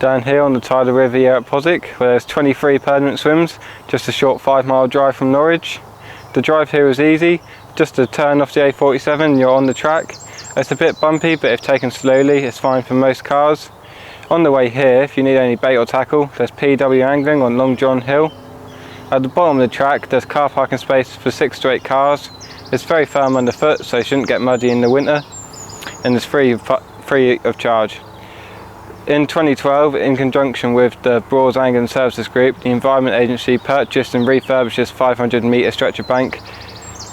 down here on the tidal river here at Postwick, where there's 23 permanent swims, just a short 5-mile drive from Norwich. The drive here is easy, just a turn off the A47 and you're on the track. It's a bit bumpy, but if taken slowly it's fine for most cars. On the way here, if you need any bait or tackle, there's PW Angling on Long John Hill. At the bottom of the track there's car parking space for 6 to 8 cars. It's very firm underfoot, so it shouldn't get muddy in the winter, and it's free of charge. In 2012, in conjunction with the Broads Angling Services Group, the Environment Agency purchased and refurbished this 500 metre stretcher bank,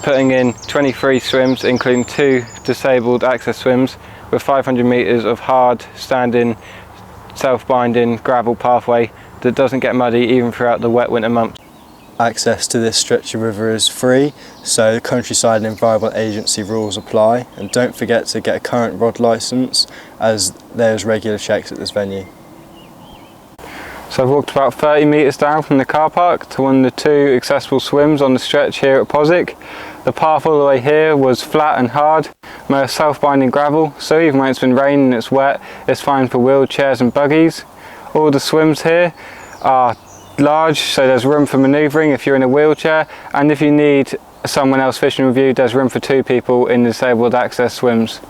putting in 23 swims, including 2 disabled access swims, with 500 metres of hard, standing, self-binding gravel pathway that doesn't get muddy even throughout the wet winter months. Access to this stretch of river is free, so the Countryside and Environment Agency rules apply, and don't forget to get a current rod licence, as there's regular checks at this venue. So I've walked about 30 metres down from the car park to one of the 2 accessible swims on the stretch here at Postwick. The path all the way here was flat and hard, made of self-binding gravel, so even when it's been raining and it's wet, it's fine for wheelchairs and buggies. All the swims here are large, so there's room for manoeuvring if you're in a wheelchair, and if you need someone else fishing with you, there's room for 2 people in disabled access swims.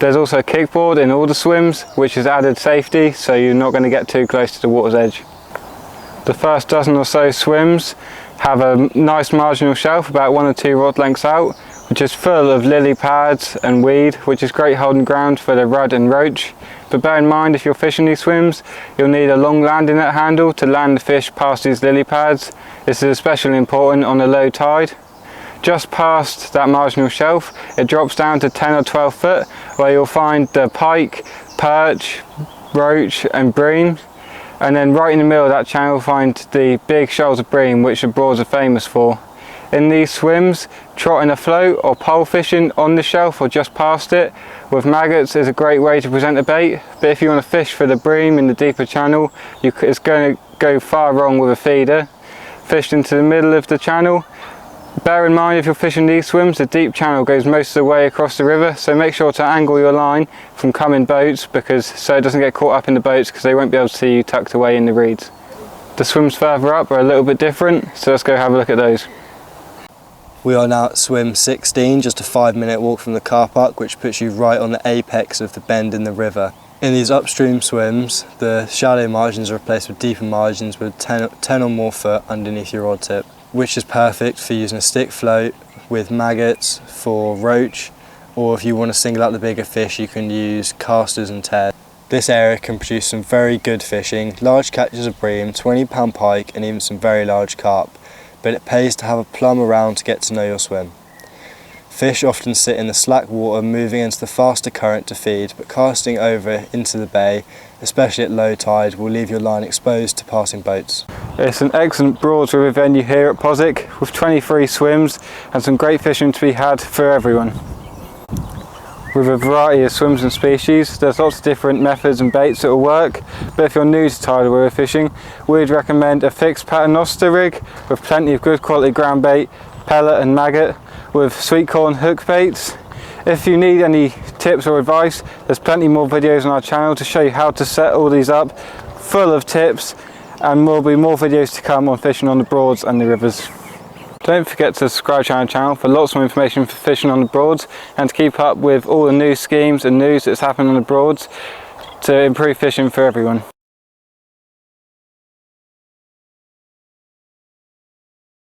There's also a kickboard in all the swims, which is added safety, so you're not going to get too close to the water's edge. The first dozen or so swims have a nice marginal shelf about 1 or 2 rod lengths out, which is full of lily pads and weed, which is great holding ground for the rudd and roach. But bear in mind, if you're fishing these swims, you'll need a long landing net handle to land the fish past these lily pads. This is especially important on a low tide. Just past that marginal shelf, it drops down to 10 or 12 foot, where you'll find the pike, perch, roach and bream. And then right in the middle of that channel you'll find the big shoals of bream, which the Broads are famous for. In these swims, trotting a float or pole fishing on the shelf or just past it with maggots is a great way to present a bait, but if you want to fish for the bream in the deeper channel, it's going to go far wrong with a feeder. Fished into the middle of the channel. Bear in mind, if you're fishing these swims, the deep channel goes most of the way across the river, so make sure to angle your line from coming boats, so it doesn't get caught up in the boats, because they won't be able to see you tucked away in the reeds. The swims further up are a little bit different, so let's go have a look at those. We are now at swim 16, just a 5-minute walk from the car park, which puts you right on the apex of the bend in the river. In these upstream swims, the shallow margins are replaced with deeper margins with 10 or more foot underneath your rod tip, which is perfect for using a stick float with maggots for roach, or if you want to single out the bigger fish, you can use casters and tares. This area can produce some very good fishing, large catches of bream, 20-pound pike and even some very large carp, but it pays to have a plumb around to get to know your swim. Fish often sit in the slack water, moving into the faster current to feed, but casting over into the bay, especially at low tide, will leave your line exposed to passing boats. It's an excellent Broads river venue here at Postwick, with 23 swims and some great fishing to be had for everyone. With a variety of swims and species, there's lots of different methods and baits that will work, but if you're new to tidal river fishing, we'd recommend a fixed paternoster rig with plenty of good quality ground bait, pellet and maggot, with sweet corn hook baits. If you need any tips or advice, there's plenty more videos on our channel to show you how to set all these up, full of tips, and there'll be more videos to come on fishing on the Broads and the rivers. Don't forget to subscribe to our channel for lots more information for fishing on the Broads, and to keep up with all the new schemes and news that's happening on the Broads to improve fishing for everyone.